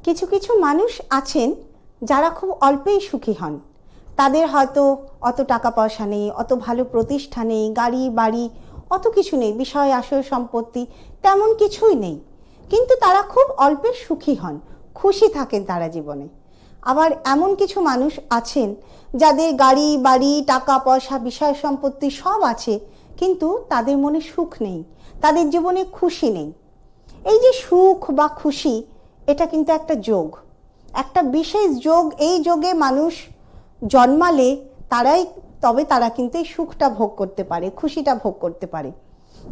কিছু কিছু মানুষ আছেন যারা খুব অল্পেই সুখী হন। তাদের হয়তো অত টাকা পয়সা নেই, অত ভালো প্রতিষ্ঠা নেই, গাড়ি বাড়ি অত কিছু নেই, বিষয় আশয় সম্পত্তি তেমন কিছুই নেই, কিন্তু তারা খুব অল্পের সুখী হন, খুশি থাকেন তারা জীবনে। আবার এমন কিছু মানুষ আছেন যাদের গাড়ি বাড়ি টাকা পয়সা বিষয় সম্পত্তি সব আছে, কিন্তু তাদের মনে সুখ নেই, তাদের জীবনে খুশি নেই। এই যে সুখ বা খুশি, এটা কিন্তু একটা যোগ, একটা বিশেষ যোগ। এই যোগে মানুষ জন্মালে তারা কিন্তু এই সুখটা ভোগ করতে পারে, খুশিটা ভোগ করতে পারে।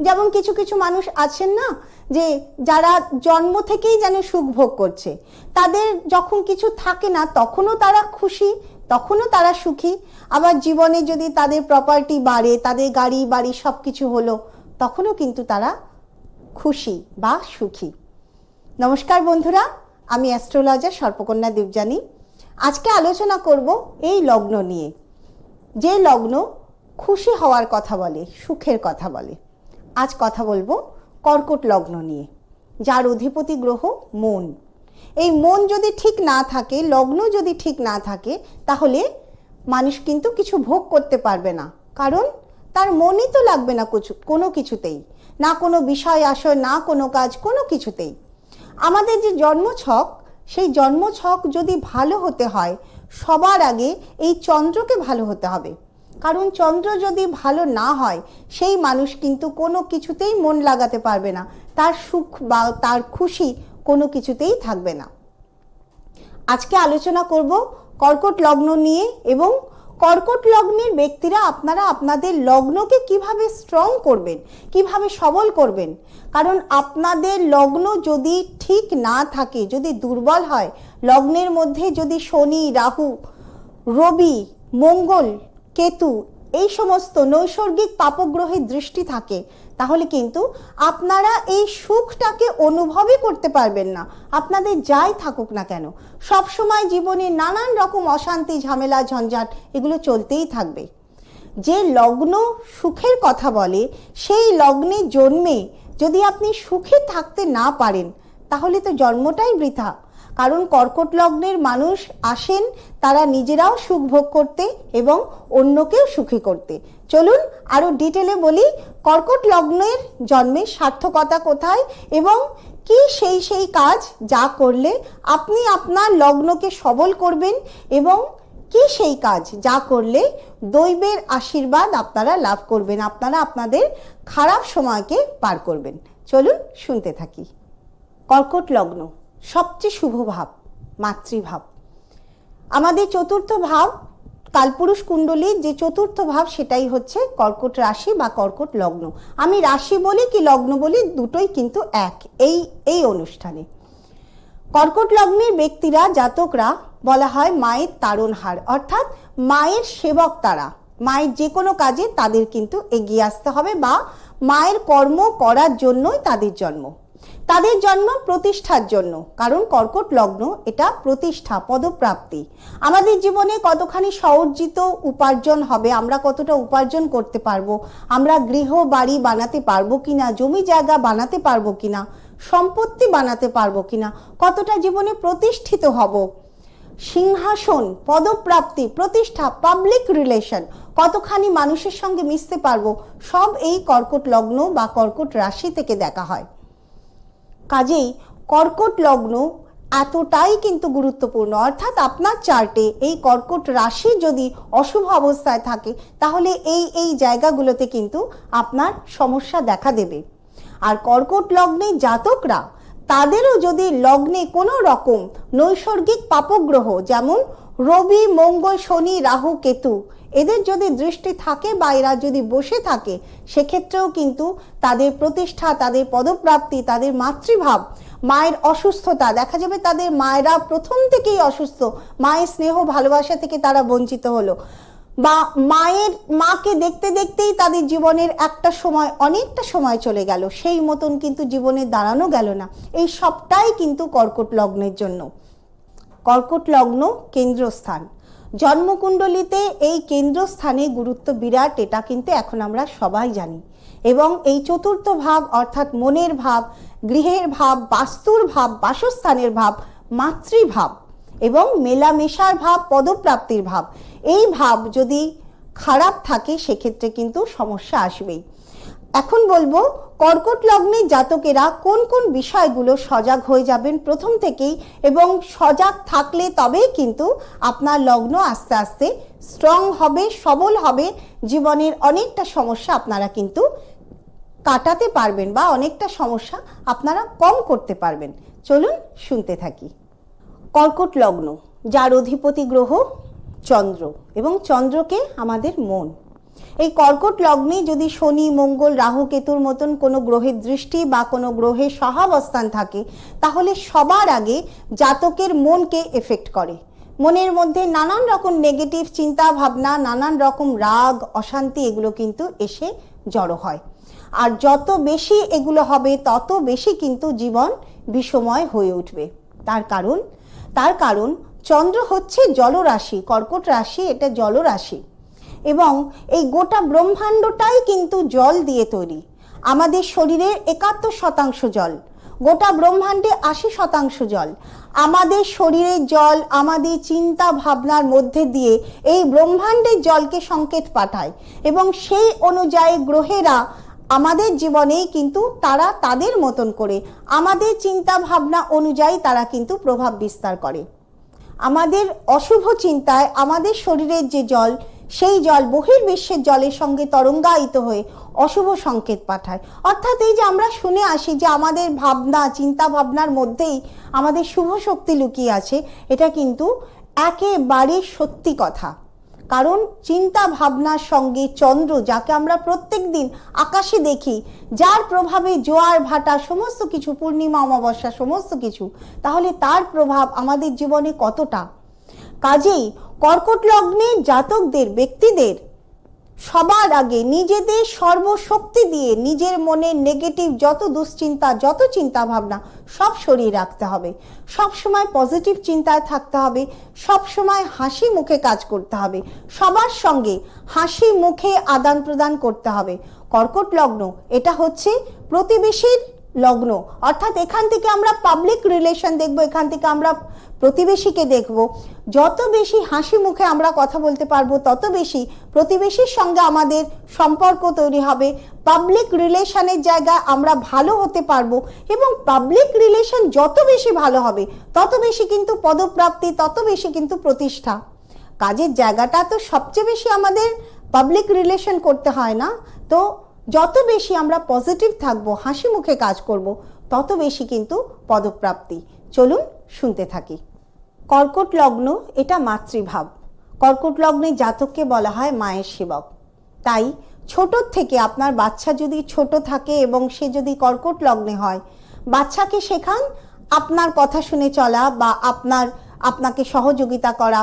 যেমন কিছু কিছু মানুষ আছেন না, যে যারা জন্ম থেকেই যেন সুখ ভোগ করছে, তাদের যখন কিছু থাকে না তখনও তারা খুশি, তখনও তারা সুখী। আবার জীবনে যদি তাদের প্রপার্টি বাড়ে, তাদের গাড়ি বাড়ি সব কিছু হলো, তখনও কিন্তু তারা খুশি বা সুখী। নমস্কার বন্ধুরা, আমি অ্যাস্ট্রোলজার সর্পকন্যা দেবযানী। আজকে আলোচনা করব এই লগ্ন নিয়ে, যে লগ্ন খুশি হওয়ার কথা বলে, সুখের কথা বলে। আজ কথা বলবো কর্কট লগ্ন নিয়ে, যার অধিপতি গ্রহ মন। এই মন যদি ঠিক না থাকে, লগ্ন যদি ঠিক না থাকে, তাহলে মানুষ কিন্তু কিছু ভোগ করতে পারবে না, কারণ তার মনই তো লাগবে না কোনো কিছুতেই, না কোনো বিষয় আশয়, না কোনো কাজ, কোনো কিছুতেই। আমাদের যে জন্মছক, সেই জন্মছক যদি ভালো হতে হয়, সবার আগে এই চন্দ্রকে ভালো হতে হবে। কারণ চন্দ্র যদি ভালো না হয়, সেই মানুষ কিন্তু কোনো কিছুতেই মন লাগাতে পারবে না, তার সুখ বা তার খুশি কোনো কিছুতেই থাকবে না। আজকে আলোচনা করব কর্কট লগ্ন নিয়ে, এবং কর্কট লগ্নের ব্যক্তিরা আপনারা আপনাদের লগ্নকে কিভাবে স্ট্রং করবেন, কিভাবে সবল করবেন। কারণ আপনাদের লগ্ন যদি ঠিক না থাকে, যদি দুর্বল হয়, লগ্নের মধ্যে যদি শনি রাহু রবি মঙ্গল কেতু এই সমস্ত নৈসর্গিক পাপগ্রহের দৃষ্টি থাকে, তাহলে কিন্তু আপনারা এই সুখটাকে অনুভবই করতে পারবেন না। আপনাদের যাই থাকুক না কেন, সব সময় জীবনে নানান রকম অশান্তি ঝামেলা ঝঞ্ঝাট এগুলো চলতেই থাকবে। যে লগ্ন সুখের কথা বলে, সেই লগ্নে জন্মে যদি আপনি সুখে থাকতে না পারেন, তাহলে তো জন্মটাই বৃথা। কারণ কর্কট লগ্নের মানুষ আসেন তারা নিজেরাও সুখ ভোগ করতে এবং অন্যকেও সুখী করতে। চলুন আরো ডিটেলে বলি কর্কট লগ্নের জন্মের সার্থকতা কোথায়, এবং কি সেই কাজ যা করলে আপনি আপনার লগ্নকে সবল করবেন, এবং কি সেই কাজ যা করলে দৈবের আশীর্বাদ আপনারা লাভ করবেন, আপনারা আপনাদের খারাপ সময়কে পার করবেন। চলুন শুনতে থাকি। কর্কট লগ্ন সবচেয়ে শুভ ভাব মাতৃভাব। আমাদের চতুর্থ ভাব কালপুরুষ কুণ্ডলীর যে চতুর্থ ভাব, সেটাই হচ্ছে কর্কট রাশি বা কর্কট লগ্ন। আমি রাশি বলি কি লগ্ন বলি, দুটোই কিন্তু এক এই অনুষ্ঠানে। কর্কট লগ্নের ব্যক্তিরা, জাতকরা বলা হয় মায়ের তারণহার, অর্থাৎ মায়ের সেবক তারা। মায়ের যে কোনো কাজে তাদের কিন্তু এগিয়ে আসতে হবে, বা মায়ের কর্ম করার জন্যই তাদের জন্ম। তাদের জন্ম প্রতিষ্ঠার জন্য, কারণ কর্কট লগ্ন এটা প্রতিষ্ঠা, পদপ্রাপ্তি। আমাদের জীবনে কতখানি সর্জিত উপার্জন হবে, আমরা কতটা উপার্জন করতে পারবো, আমরা গৃহ বাড়ি বানাতে পারবো কিনা, জমি জায়গা বানাতে পারবো কিনা, সম্পত্তি বানাতে পারবো কিনা, কতটা জীবনে প্রতিষ্ঠিত হব, সিংহাসন পদপ্রাপ্তি প্রতিষ্ঠা, পাবলিক রিলেশন, কতখানি মানুষের সঙ্গে মিশতে পারবো, সব এই কর্কট লগ্ন বা কর্কট রাশি থেকে দেখা হয়। কাজেই কর্কট লগ্ন এতটাই কিন্তু গুরুত্বপূর্ণ, অর্থাৎ আপনার চার্টে এই কর্কট রাশি যদি অশুভ অবস্থায় থাকে, তাহলে এই জায়গাগুলোতে কিন্তু আপনার সমস্যা দেখা দেবে। আর কর্কট লগ্নে জাতকরা, তাদেরও যদি লগ্নে কোনো রকম নৈসর্গিক পাপগ্রহ যেমন রবি মঙ্গল শনি রাহু কেতু এদের যদি দৃষ্টি থাকে বা এরা যদি বসে থাকে, সেক্ষেত্রেও কিন্তু তাদের প্রতিষ্ঠা, তাদের পদপ্রাপ্তি, তাদের মাতৃভাব, মায়ের অসুস্থতা দেখা যাবে, তাদের মায়েরা প্রথম থেকেই অসুস্থ, মায়ের স্নেহ ভালোবাসা থেকে তারা বঞ্চিত হলো, বা মাকে দেখতে দেখতেই তাদের জীবনের একটা সময় অনেকটা সময় চলে গেল, সেই মতন কিন্তু জীবনে দাঁড়ানো গেল না। এই সবটাই কিন্তু কর্কট লগ্নের জন্য। কর্কট লগ্ন কেন্দ্রস্থান, জন্মকুণ্ডলিতে এই কেন্দ্রস্থানে গুরুত্ব বিরাট, এটা কিন্তু এখন আমরা সবাই জানি। এবং এই চতুর্থ ভাব অর্থাৎ মনের ভাব, গৃহের ভাব, বাস্তুর ভাব, বাসস্থানের ভাব মাতৃভাব এবং মেলামেশার ভাব, পদপ্রাপ্তির ভাব, এই ভাব যদি খারাপ থাকে সেক্ষেত্রে কিন্তু সমস্যা আসবেই। এখন বলবো কর্কট লগ্নের জাতকেরা কোন কোন বিষয়গুলো সজাগ হয়ে যাবেন প্রথম থেকেই, এবং সজাগ থাকলে তবেই কিন্তু আপনার লগ্ন আস্তে আস্তে স্ট্রং হবে, সবল হবে, জীবনের অনেকটা সমস্যা আপনারা কিন্তু কাটাতে পারবেন বা অনেকটা সমস্যা আপনারা কম করতে পারবেন। চলুন শুনতে থাকি। কর্কট লগ্ন, যার অধিপতি গ্রহ চন্দ্র, এবং চন্দ্রকে আমাদের মন। এই কর্কট লগ্নে যদি শনি, মঙ্গল, রাহু, কেতুর মতন কোনো গ্রহের দৃষ্টি বা কোনো গ্রহের সহাবস্থান থাকে, তাহলে সবার আগে জাতকের মনকে এফেক্ট করে। মনের মধ্যে নানান রকম নেগেটিভ চিন্তা ভাবনা, নানান রকম রাগ, অশান্তি, এগুলো কিন্তু এসে জড়ো হয়। আর যত বেশি এগুলো হবে তত বেশি কিন্তু জীবন বিষময় হয়ে উঠবে। তার কারণ চন্দ্র হচ্ছে জলরাশি, কর্কট রাশি এটা জলরাশি, এবং এই গোটা ব্রহ্মাণ্ডটাই কিন্তু জল দিয়ে তৈরি। আমাদের শরীরে 71% জল, গোটা ব্রহ্মাণ্ডে 80% জল। আমাদের শরীরের জল আমাদের চিন্তা ভাবনার মধ্যে দিয়ে এই ব্রহ্মাণ্ডের জলকে সংকেত পাঠায়, এবং সেই অনুযায়ী গ্রহেরা আমাদের জীবনে কিন্তু তারা তাদের মতন করে আমাদের চিন্তা ভাবনা অনুযায়ী তারা কিন্তু প্রভাব বিস্তার করে। আমাদের অশুভ চিন্তায় আমাদের শরীরের যে জল, সেই জল বহির্বিশ্বের জলের সঙ্গে তরঙ্গায়িত হয়ে অশুভ সংকেত পাঠায়। অর্থাৎ এই যে আমরা শুনে আসি যে আমাদের ভাবনা, চিন্তা ভাবনার মধ্যেই আমাদের শুভ শক্তি লুকিয়ে আছে, এটা কিন্তু একেবারে সত্যি কথা। কারণ চিন্তা ভাবনার সঙ্গে চন্দ্র, যাকে আমরা প্রত্যেক দিন আকাশে দেখি, যার প্রভাবে জোয়ার ভাটা সমস্ত কিছু, পূর্ণিমা অমাবস্যা সমস্ত কিছু, তাহলে তার প্রভাব আমাদের জীবনে কতটা। কাজেই কর্কট লগ্নের জাতকদের, ব্যক্তিদের সবার আগে নিজেদের সর্বশক্তি দিয়ে নিজের মনে নেগেটিভ যত দুশ্চিন্তা, যত চিন্তা ভাবনা সব সরিয়ে রাখতে হবে। সব সময় পজিটিভ চিন্তায় থাকতে হবে, সব সময় হাসি মুখে কাজ করতে হবে, সবার সঙ্গে হাসি মুখে আদান প্রদান করতে হবে। কর্কট লগ্ন এটা হচ্ছে প্রতিবেশীর লগ্ন, অর্থাৎ এখান থেকে আমরা পাবলিক রিলেশন দেখব, এখান থেকে আমরা প্রতিবেশীকে দেখব। যত বেশি হাসি মুখে আমরা কথা বলতে পারবো তত বেশি প্রতিবেশীর সঙ্গে আমাদের সম্পর্ক তৈরি হবে, পাবলিক রিলেশনের জায়গায় আমরা ভালো হতে পারবো, এবং পাবলিক রিলেশন যত বেশি ভালো হবে তত বেশি কিন্তু পদপ্রাপ্তি, তত বেশি কিন্তু প্রতিষ্ঠা। কাজের জায়গাটা তো সবচেয়ে বেশি আমাদের পাবলিক রিলেশন করতে হয় না, তো যত বেশি আমরা পজিটিভ থাকবো, হাসি মুখে কাজ করব, তত বেশি কিন্তু পদপ্রাপ্তি। চলুন শুনতে থাকি। কর্কট লগ্ন এটা মাতৃভাব। কর্কট লগ্নের জাতককে বলা হয় মায়ের সেবক। তাই ছোট থেকে আপনার বাচ্চা যদি ছোট থাকে এবং সে যদি কর্কট লগ্নে হয়, বাচ্চাকে শেখান আপনার কথা শুনে চলা, বা আপনাকে সহযোগিতা করা,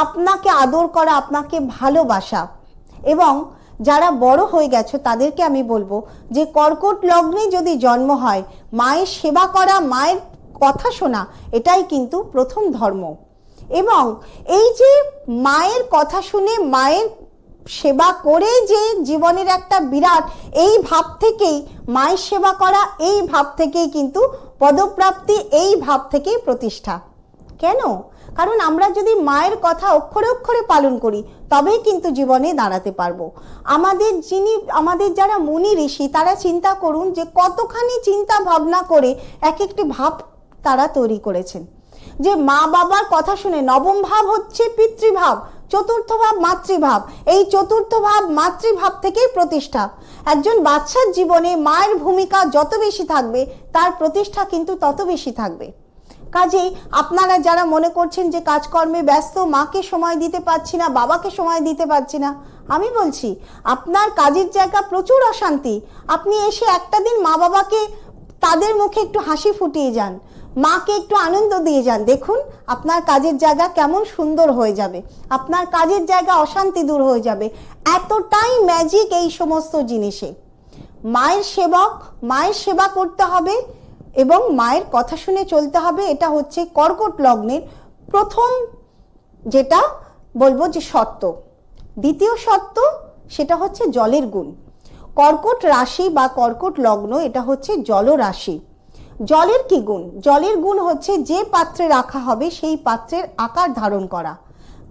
আপনাকে আদর করা, আপনাকে ভালোবাসা। এবং যারা বড় হয়ে গেছে তাদেরকে আমি বলবো যে কর্কট লগ্নে যদি জন্ম হয়, মায়ের সেবা করা, মায়ের কথা শোনা, এটাই কিন্তু প্রথম ধর্ম। এবং এই যে মায়ের কথা শুনে মায়ের সেবা করে যে জীবনের একটা বিরাট, এই ভাব থেকেই মায়ের সেবা করা, এই ভাব থেকেই কিন্তু পদপ্রাপ্তি, এই ভাব থেকেই প্রতিষ্ঠা। কেন? কারণ আমরা যদি মায়ের কথা অক্ষরে অক্ষরে পালন করি তবেই কিন্তু জীবনে দাঁড়াতে পারবো। আমাদের যারা মুনি ঋষি, তারা চিন্তা করুন যে কতখানি চিন্তা ভাবনা করে এক একটি ভাব তারা তৈরি করেছেন। যে মা বাবার কথা শুনে, নবম ভাব হচ্ছে পিতৃভাব, চতুর্থ ভাব মাতৃভাব, এই চতুর্থ ভাব মাতৃভাব থেকেই প্রতিষ্ঠা। একজন বাচ্চার জীবনে মায়ের ভূমিকা যত বেশি থাকবে তার প্রতিষ্ঠা কিন্তু তত বেশি থাকবে। কাজেই আপনারা যারা মনে করছেন যে কাজকর্মে ব্যস্ত, মাকে সময় দিতে পারছি না, বাবাকে সময় দিতে পারছি না, আমি বলছি আপনার কাজের জায়গা প্রচুর অশান্তি, আপনি এসে একটা দিন মা বাবাকে, তাদের মুখে একটু হাসি ফুটিয়ে যান, মাকে একটু আনন্দ দিয়ে যান, দেখুন আপনার কাজের জায়গা কেমন সুন্দর হয়ে যাবে, আপনার কাজের জায়গা অশান্তি দূর হয়ে যাবে। এতটাই ম্যাজিক এই সমস্ত জিনিসে। মায়ের সেবক, মায়ের সেবা করতে হবে এবং মায়ের কথা শুনে চলতে হবে। এটা হচ্ছে কর্কট লগ্নের প্রথম যেটা বলবো যে শর্ত। দ্বিতীয় শর্ত সেটা হচ্ছে জলের গুণ। কর্কট রাশি বা কর্কট লগ্ন এটা হচ্ছে জলরাশি। জলের কি গুণ? জলের গুণ হচ্ছে যে পাত্রে রাখা হবে সেই পাত্রের আকার ধারণ করা।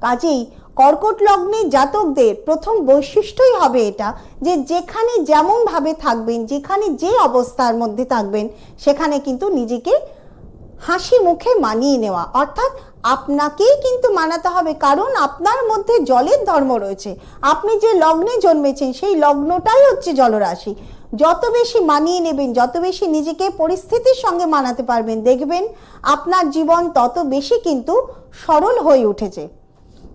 কাজেই কর্কট লগ্নে জাতকদের প্রথম বৈশিষ্ট্যই হবে এটা যে যেখানে যেমন ভাবে থাকবেন, যেখানে যে অবস্থার মধ্যে থাকবেন, সেখানে কিন্তু নিজেকে হাসি মুখে মানিয়ে নেওয়া, অর্থাৎ আপনাকেই কিন্তু মানাতে হবে, কারণ আপনার মধ্যে জলের ধর্ম রয়েছে। আপনি যে লগ্নে জন্মেছেন সেই লগ্নটাই হচ্ছে জলরাশি। যত বেশি মানিয়ে নেবেন, যত বেশি নিজেকে পরিস্থিতির সঙ্গে মানাতে পারবেন, দেখবেন আপনার জীবন তত বেশি কিন্তু সরল হয়ে উঠেছে।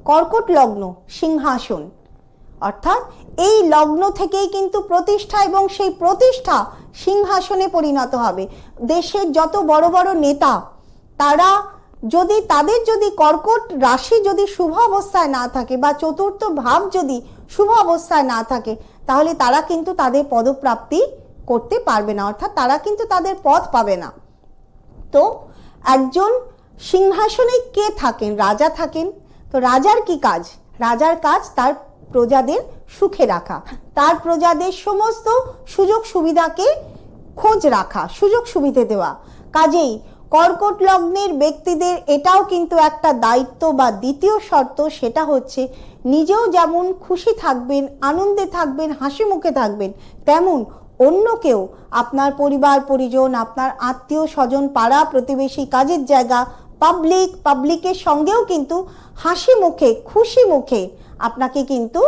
কর্কট লগ্ন সিংহাসন, অর্থাৎ এই লগ্ন থেকেই কিন্তু প্রতিষ্ঠা, এবং সেই প্রতিষ্ঠা সিংহাসনে পরিণত হবে। দেশের যত বড় বড় নেতা, তারা যদি তাদের যদি কর্কট রাশি যদি শুভ অবস্থায় না থাকে বা চতুর্থ ভাব যদি শুভ অবস্থায় না থাকে, তাহলে তারা কিন্তু তাদের পদপ্রাপ্তি করতে পারবে না, অর্থাৎ তারা কিন্তু তাদের পদ পাবে না। তো একজন সিংহাসনে কে থাকেন? রাজা থাকেন। তো রাজার কি কাজ? রাজার কাজ তার প্রজাদের সুখে রাখা, তার প্রজাদের সমস্ত সুযোগ সুবিধাকে খোঁজ রাখা, সুযোগ সুবিধা দেওয়া। কাজেই কর্কট লগ্নের ব্যক্তিদের এটাও কিন্তু একটা দায়িত্ব বা দ্বিতীয় শর্ত, সেটা হচ্ছে নিজেও যেমন খুশি থাকবেন, আনন্দে থাকবেন, হাসি মুখে থাকবেন, তেমন অন্যকেও, আপনার পরিবার পরিজন, আপনার আত্মীয় স্বজন, পাড়া প্রতিবেশী, কাজের জায়গা, পাবলিকের সঙ্গেও কিন্তু হাসি মুখে, খুশি মুখে আপনাকে কিন্তু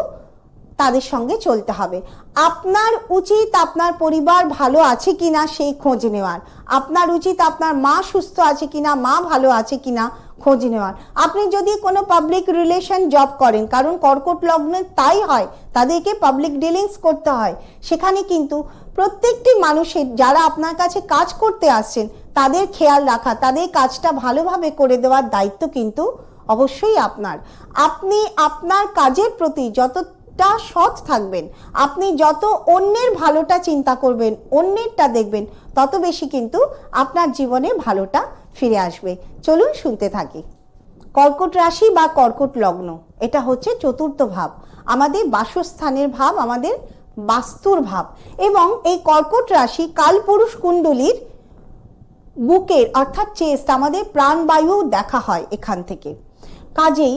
তাদের সঙ্গে চলতে হবে। আপনার উচিত আপনার পরিবার ভালো আছে কিনা সেই খোঁজ নেওয়ার, আপনার উচিত আপনার মা সুস্থ আছে কিনা, মা ভালো আছে কিনা খোঁজ নেওয়ার। আপনি যদি কোনো পাবলিক রিলেশন জব করেন, কারণ কর্কট লগ্নে তাই হয়, তাদেরকে পাবলিক ডিলিংস করতে হয়, সেখানে কিন্তু প্রত্যেকটি মানুষের যারা আপনার কাছে কাজ করতে আসছেন তাদের খেয়াল রাখা, তাদের কাজটা ভালোভাবে করে দেওয়ার দায়িত্ব কিন্তু অবশ্যই আপনার। আপনি আপনার কাজের প্রতি যতটা সৎ থাকবেন, আপনি যত অন্যের ভালোটা চিন্তা করবেন, অন্যেরটা দেখবেন, তত বেশি কিন্তু আপনার জীবনে ভালোটা ফিরে আসবে। চলুন শুনতে থাকি। কর্কট রাশি বা কর্কট লগ্ন, এটা হচ্ছে চতুর্থ ভাব, আমাদের বাসস্থানের ভাব, আমাদের বাস্তুর ভাব। এবং এই কর্কট রাশি কালপুরুষ কুণ্ডলীর বুকের অর্থাৎ চেস্ট, আমাদের প্রাণবায়ু দেখা হয় এখান থেকে। কাজেই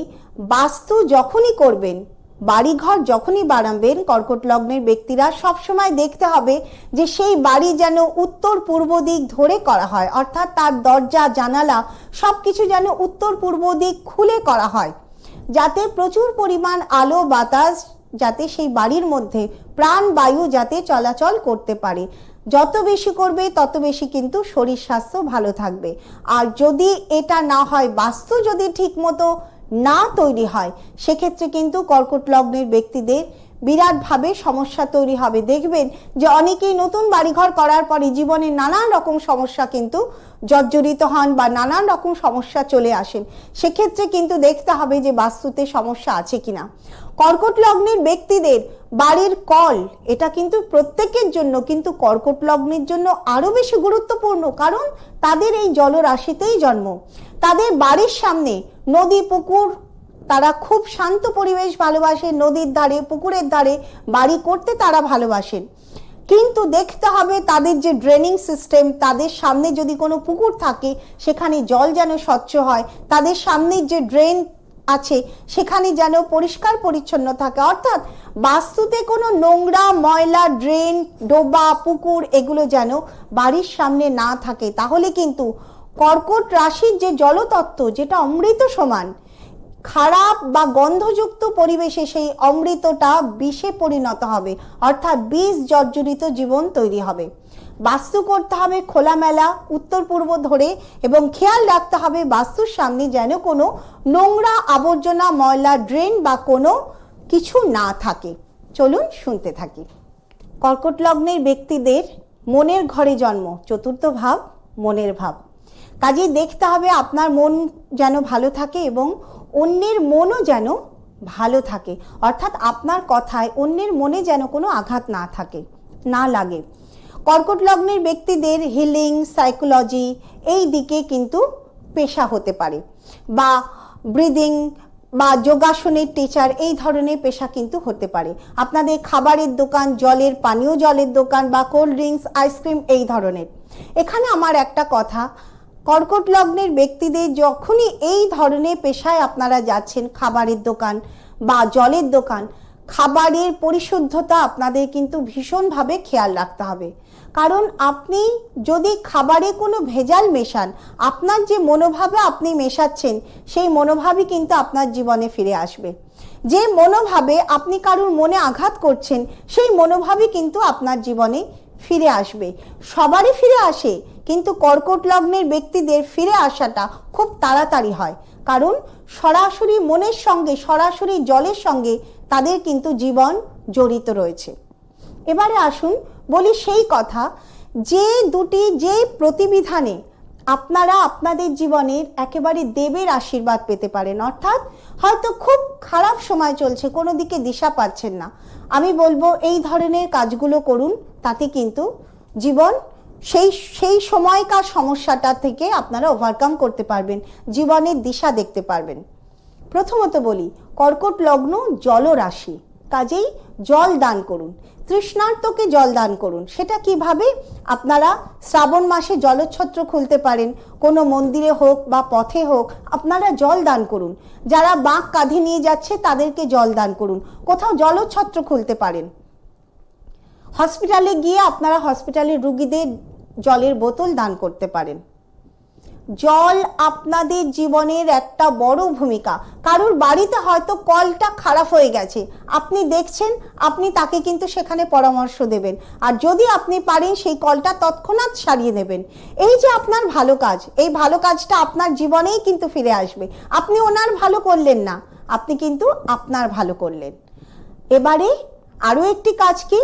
বাস্তু যখনই করবেন, বাড়িঘর যখনই বানাবেন, কর্কট লগ্নের ব্যক্তিরা সবসময় দেখতে হবে যে সেই বাড়ি যেন উত্তর পূর্ব দিক ধরে করা হয়, অর্থাৎ তার দরজা জানালা সবকিছু যেন উত্তর পূর্ব দিক খুলে করা হয়, যাতে প্রচুর পরিমাণ আলো বাতাস, যাতে সেই বাড়ির মধ্যে প্রাণবায়ু যাতে চলাচল করতে পারে। যত বেশি করবে তত বেশি কিন্তু শরীর স্বাস্থ্য ভালো থাকবে। আর যদি এটা না হয়, বাস্তু যদি ঠিক মতো না তৈরি হয়, সেক্ষেত্রে কিন্তু কর্কট লগ্নের ব্যক্তিদের বিরাটভাবে সমস্যা তৈরি হবে। দেখবেন যে অনেকেই নতুন বাড়িঘর করার পরে জীবনে নানান রকম সমস্যা কিন্তু জর্জরিত হন বা নানান রকম সমস্যা চলে আসেন। সেক্ষেত্রে কিন্তু দেখতে হবে যে বাস্তুতে সমস্যা আছে কিনা। কর্কট লগ্নের ব্যক্তিদের বাড়ির কল, এটা কিন্তু প্রত্যেকের জন্য, কিন্তু কর্কট লগ্নের জন্য আরো বেশি গুরুত্বপূর্ণ, কারণ তাদের এই জলরাশিতেই জন্ম। তাদের বাড়ির সামনে নদী, পুকুর, তারা খুব শান্ত পরিবেশ ভালোবাসে, নদীর ধারে, পুকুরের ধারে বাড়ি করতে তারা ভালোবাসেন। কিন্তু দেখতে হবে তাদের যে ড্রেনিং সিস্টেম, তাদের সামনে যদি কোনো পুকুর থাকে সেখানে জল যেন স্বচ্ছ হয়, তাদের সামনে যে ড্রেন আছে সেখানে যেন পরিষ্কার পরিচ্ছন্ন থাকে, অর্থাৎ বাস্তুতে কোনো নোংরা, ময়লা, ড্রেন, ডোবা, পুকুর এগুলো যেন বাড়ির সামনে না থাকে। তাহলে কিন্তু কর্কট রাশির যে জলতত্ত্ব, যেটা অমৃত সমান, খারাপ বা গন্ধযুক্ত পরিবেশে সেই অমৃতটা বিষে পরিণত হবে, অর্থাৎ বিষ জর্জরিত জীবন তৈরি হবে। বাস্তু করতে হবে খোলামেলা, উত্তর পূর্ব ধরে, এবং খেয়াল রাখতে হবে বাস্তুর সামনে যেন কোনো নোংরা, আবর্জনা, ময়লা, ড্রেন বা কোনো কিছু না থাকে। চলুন শুনতে থাকি। কর্কট লগ্নের ব্যক্তিদের মনের ঘরে জন্ম, চতুর্থ ভাব মনের ভাব। কাজেই দেখতে হবে আপনার মন যেন ভালো থাকে এবং অন্যের মনও যেন ভালো থাকে, অর্থাৎ আপনার কথায় অন্যের মনে যেন কোনো আঘাত না থাকে, না লাগে। কর্কট লগ্নের ব্যক্তিদের হিলিং, সাইকোলজি এই দিকে কিন্তু পেশা হতে পারে, বা ব্রিদিং, বা যোগাসনের টিচার, এই ধরনের পেশা কিন্তু হতে পারে। আপনাদের খাবারের দোকান, জলের, পানীয় জলের দোকান বা কোল্ড ড্রিঙ্কস, আইসক্রিম, এই ধরনের। এখানে আমার একটা কথা, কর্কট লগ্নের ব্যক্তিদের যখনই এই ধরনের পেশায় আপনারা যাচ্ছেন, খাবারের দোকান বা জলের দোকান, খাবারের পরিশুদ্ধতা আপনাদের কিন্তু ভীষণভাবে খেয়াল রাখতে হবে। কারণ আপনি যদি খাবারে কোনো ভেজাল মেশান, আপনার যে মনোভাবে আপনি মেশাচ্ছেন সেই মনোভাবই কিন্তু আপনার জীবনে ফিরে আসবে। যে মনোভাবে আপনি কারোর মনে আঘাত করছেন সেই মনোভাবই কিন্তু আপনার জীবনে ফিরে আসবে। সবারই ফিরে আসে, কিন্তু কর্কট লগ্নের ব্যক্তিদের ফিরে আসাটা খুব তাড়াতাড়ি হয়, কারণ সরাসরি মনের সঙ্গে, সরাসরি জলের সঙ্গে তাদের কিন্তু জীবন জড়িত রয়েছে। এবারে আসুন বলি সেই কথা, যে প্রতিবিধানে আপনারা আপনাদের জীবনের একেবারে দেবের আশীর্বাদ পেতে পারেন। অর্থাৎ হয়তো খুব খারাপ সময় চলছে, কোনো দিকে দিশা পাচ্ছেন না, আমি বলবো এই ধরনের কাজগুলো করুন, তাতে কিন্তু জীবন সেই সময়কার সমস্যাটা থেকে আপনারা ওভারকাম করতে পারবেন, জীবনের দিশা দেখতে পারবেন। প্রথমত বলি, কর্কট লগ্ন জলরাশি, কাজেই জল দান করুন, তৃষ্ণার্তকে জল দান করুন। সেটা কিভাবে? আপনারা শ্রাবণ মাসে জলছত্র খুলতে পারেন, কোনো মন্দিরে হোক বা পথে হোক আপনারা জল দান করুন। যারা বাঁক কাঁধে নিয়ে যাচ্ছে তাদেরকে জল দান করুন, কোথাও জলছত্র খুলতে পারেন। হসপিটালে গিয়ে আপনারা হসপিটালের রুগীদের জলের বোতল দান করতে পারেন। জল আপনাদের জীবনের একটা বড় ভূমিকা। কারোর বাড়িতে হয়তো কলটা খারাপ হয়ে গেছে, আপনি দেখছেন, আপনি তাকে কিন্তু সেখানে পরামর্শ দেবেন, আর যদি আপনি পারেন সেই কলটা তৎক্ষণাৎ সারিয়ে নেবেন। এই যে আপনার ভালো কাজ, এই ভালো কাজটা আপনার জীবনেই কিন্তু ফিরে আসবে। আপনি ওনার ভালো করলেন না, আপনি কিন্তু আপনার ভালো করলেন। এবারে আরো একটি কাজ কি,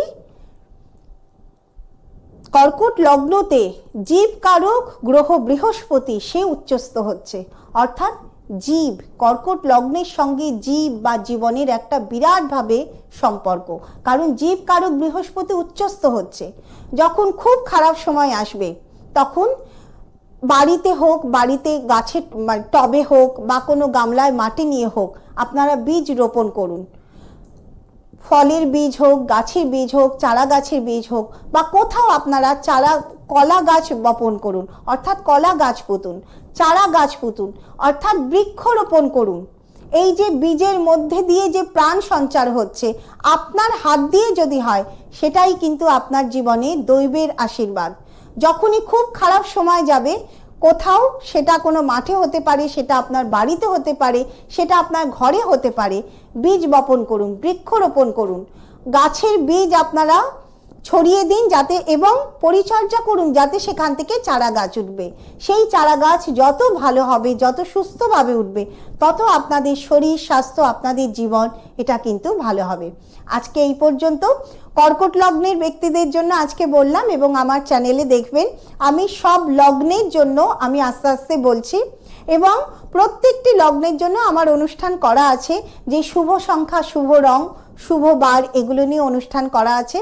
কর্কট লগ্নতে জীব কারক গ্রহ বৃহস্পতি সে উচ্চস্থ হচ্ছে। অর্থাৎ জীব, কর্কট লগ্নের সঙ্গে জীব বা জীবনের একটা বিরাটভাবে সম্পর্ক, কারণ জীব কারক বৃহস্পতি উচ্চস্থ হচ্ছে। যখন খুব খারাপ সময় আসবে তখন বাড়িতে হোক, বাড়িতে গাছের টবে হোক বা কোনো গামলায় মাটি নিয়ে হোক, আপনারা বীজ রোপণ করুন। ফলের বীজ হোক, গাছের বীজ হোক, চারা গাছের বীজ হোক, বা কোথাও আপনারা কলা গাছ বপন করুন, অর্থাৎ কলা গাছ পুতুন, চারা গাছ পুতুন, অর্থাৎ বৃক্ষরোপণ করুন। এই যে বীজের মধ্যে দিয়ে যে প্রাণ সঞ্চার হচ্ছে, আপনার হাত দিয়ে যদি হয়, সেটাই কিন্তু আপনার জীবনে দৈবের আশীর্বাদ। যখনই খুব খারাপ সময় যাবে, কোথাও, সেটা কোনো মাঠে হতে পারে, সেটা আপনার বাড়িতে হতে পারে, সেটা আপনার ঘরে হতে পারে, বীজ বপন করুন, বৃক্ষরোপণ করুন, গাছের বীজ আপনারা ছড়িয়ে দিন যাতে, এবং পরিচর্যা করুন যাতে সেখান থেকে চারা গাছ উঠবে। সেই চারা গাছ যত ভালো হবে, যত সুস্থভাবে উঠবে, তত আপনাদের শরীর স্বাস্থ্য, আপনাদের জীবন, এটা কিন্তু ভালো হবে। আজকে এই পর্যন্ত কর্কট লগ্নের ব্যক্তিদের জন্য আজকে বললাম, এবং আমার চ্যানেলে দেখবেন আমি সব লগ্নের জন্য আমি আস্তে আস্তে বলছি, এবং প্রত্যেকটি লগ্নের জন্য আমার অনুষ্ঠান করা আছে, যে শুভ সংখ্যা, শুভ রং, শুভ বার, এগুলো নিয়ে অনুষ্ঠান করা আছে।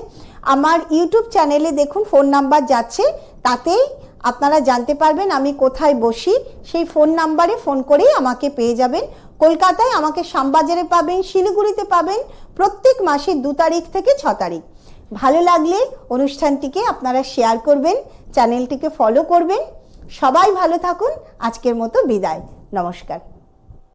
আমার ইউটিউব চ্যানেলে দেখুন ফোন নাম্বার যাচ্ছে, তাতেই আপনারা জানতে পারবেন আমি কোথায় বসি। সেই ফোন নাম্বারে ফোন করেই আমাকে পেয়ে যাবেন। কলকাতায় আমাকে শ্যামবাজারে পাবেন, শিলিগুড়িতে পাবেন, প্রত্যেক মাসের 2 তারিখ থেকে 6 তারিখ। ভালো লাগলে অনুষ্ঠানটিকে আপনারা শেয়ার করবেন, চ্যানেলটিকে ফলো করবেন। সবাই ভালো থাকুন। আজকের মতো বিদায়, নমস্কার।